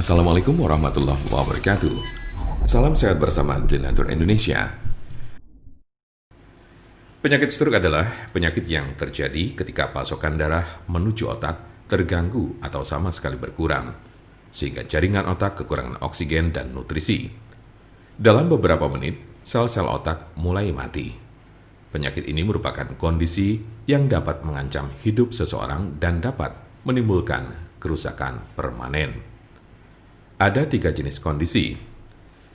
Assalamualaikum warahmatullahi wabarakatuh. Salam sehat bersama Denatur Indonesia. Penyakit stroke adalah penyakit yang terjadi ketika pasokan darah menuju otak terganggu atau sama sekali berkurang, sehingga jaringan otak kekurangan oksigen dan nutrisi. Dalam beberapa menit, sel-sel otak mulai mati. Penyakit ini merupakan kondisi yang dapat mengancam hidup seseorang dan dapat menimbulkan kerusakan permanen. Ada 3 jenis kondisi.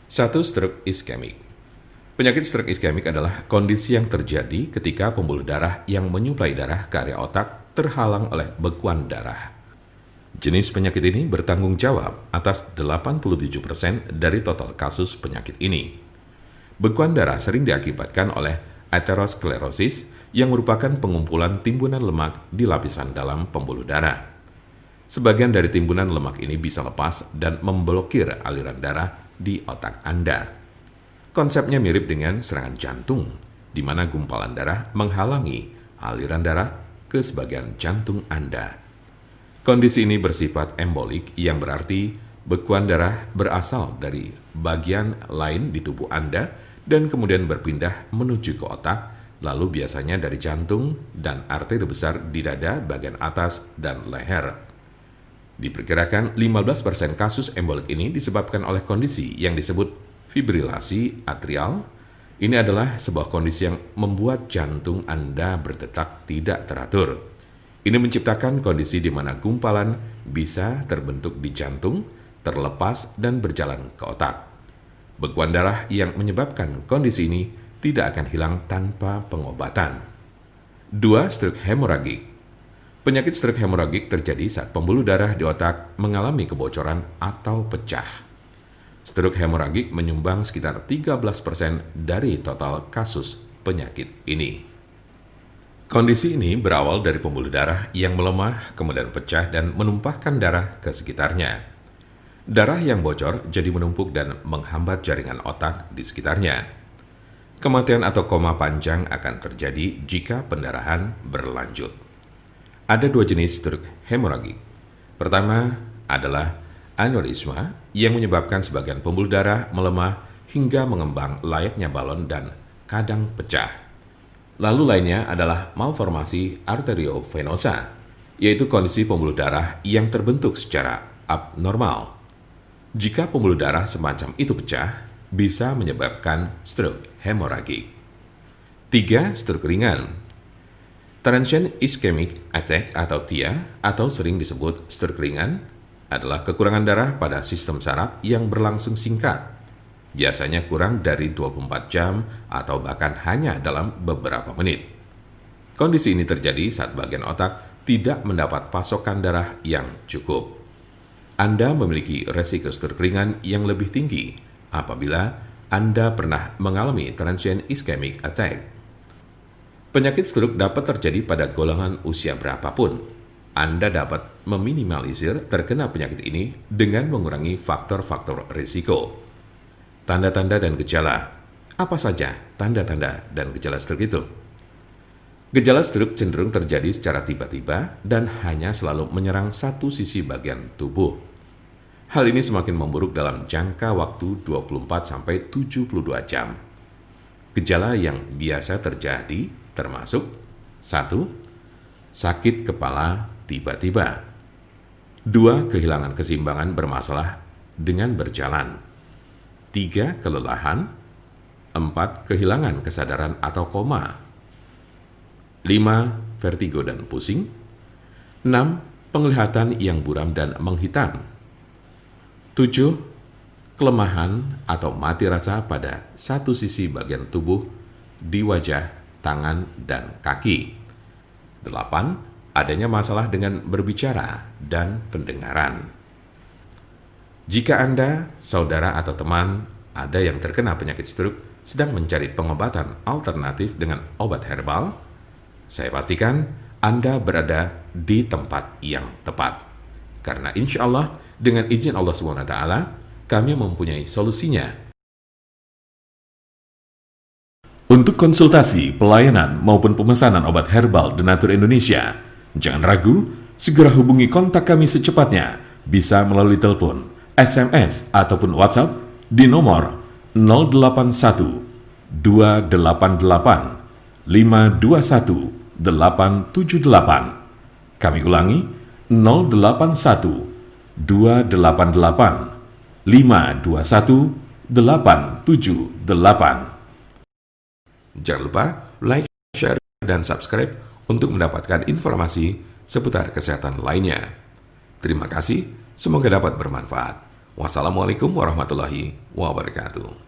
1. Stroke iskemik. Penyakit stroke iskemik adalah kondisi yang terjadi ketika pembuluh darah yang menyuplai darah ke area otak terhalang oleh bekuan darah. Jenis penyakit ini bertanggung jawab atas 87% dari total kasus penyakit ini. Bekuan darah sering diakibatkan oleh aterosklerosis yang merupakan pengumpulan timbunan lemak di lapisan dalam pembuluh darah. Sebagian dari timbunan lemak ini bisa lepas dan memblokir aliran darah di otak Anda. Konsepnya mirip dengan serangan jantung, di mana gumpalan darah menghalangi aliran darah ke sebagian jantung Anda. Kondisi ini bersifat embolik, yang berarti bekuan darah berasal dari bagian lain di tubuh Anda dan kemudian berpindah menuju ke otak, lalu biasanya dari jantung dan arteri besar di dada bagian atas dan leher. Diperkirakan 15% kasus embolik ini disebabkan oleh kondisi yang disebut fibrilasi atrial. Ini adalah sebuah kondisi yang membuat jantung Anda berdetak tidak teratur. Ini menciptakan kondisi di mana gumpalan bisa terbentuk di jantung, terlepas dan berjalan ke otak. Bekuan darah yang menyebabkan kondisi ini tidak akan hilang tanpa pengobatan. 2. Stroke hemoragik. Penyakit stroke hemoragik terjadi saat pembuluh darah di otak mengalami kebocoran atau pecah. Stroke hemoragik menyumbang sekitar 13% dari total kasus penyakit ini. Kondisi ini berawal dari pembuluh darah yang melemah, kemudian pecah dan menumpahkan darah ke sekitarnya. Darah yang bocor jadi menumpuk dan menghambat jaringan otak di sekitarnya. Kematian atau koma panjang akan terjadi jika pendarahan berlanjut. Ada 2 jenis stroke hemoragik. Pertama adalah aneurisma yang menyebabkan sebagian pembuluh darah melemah hingga mengembang layaknya balon dan kadang pecah. Lalu lainnya adalah malformasi arteriovenosa, yaitu kondisi pembuluh darah yang terbentuk secara abnormal. Jika pembuluh darah semacam itu pecah, bisa menyebabkan stroke hemoragik. 3. Stroke ringan. Transient ischemic attack atau TIA, atau sering disebut stroke ringan, adalah kekurangan darah pada sistem saraf yang berlangsung singkat, biasanya kurang dari 24 jam atau bahkan hanya dalam beberapa menit. Kondisi ini terjadi saat bagian otak tidak mendapat pasokan darah yang cukup. Anda memiliki resiko stroke ringan yang lebih tinggi apabila Anda pernah mengalami transient ischemic attack. Penyakit stroke dapat terjadi pada golongan usia berapapun. Anda dapat meminimalisir terkena penyakit ini dengan mengurangi faktor-faktor risiko. Tanda-tanda dan gejala. Apa saja tanda-tanda dan gejala stroke itu? Gejala stroke cenderung terjadi secara tiba-tiba dan hanya selalu menyerang satu sisi bagian tubuh. Hal ini semakin memburuk dalam jangka waktu 24-72 jam. Gejala yang biasa terjadi termasuk 1. Sakit kepala tiba-tiba. 2. Kehilangan keseimbangan bermasalah dengan berjalan. 3. Kelelahan. 4. Kehilangan kesadaran atau koma. 5. Vertigo dan pusing. 6. Penglihatan yang buram dan menghitam. 7. Kelemahan atau mati rasa pada satu sisi bagian tubuh di wajah, tangan, dan kaki. 8. Adanya masalah dengan berbicara dan pendengaran. Jika Anda, saudara atau teman ada yang terkena penyakit stroke sedang mencari pengobatan alternatif dengan obat herbal, saya pastikan Anda berada di tempat yang tepat. Karena insya Allah, dengan izin Allah SWT, kami mempunyai solusinya. Untuk konsultasi, pelayanan, maupun pemesanan obat herbal Denatur Indonesia, jangan ragu, segera hubungi kontak kami secepatnya, bisa melalui telepon SMS ataupun WhatsApp di nomor 081 288 521 878. Kami ulangi, 081 288 521 878. Jangan lupa like, share, dan subscribe untuk mendapatkan informasi seputar kesehatan lainnya. Terima kasih, semoga dapat bermanfaat. Wassalamualaikum warahmatullahi wabarakatuh.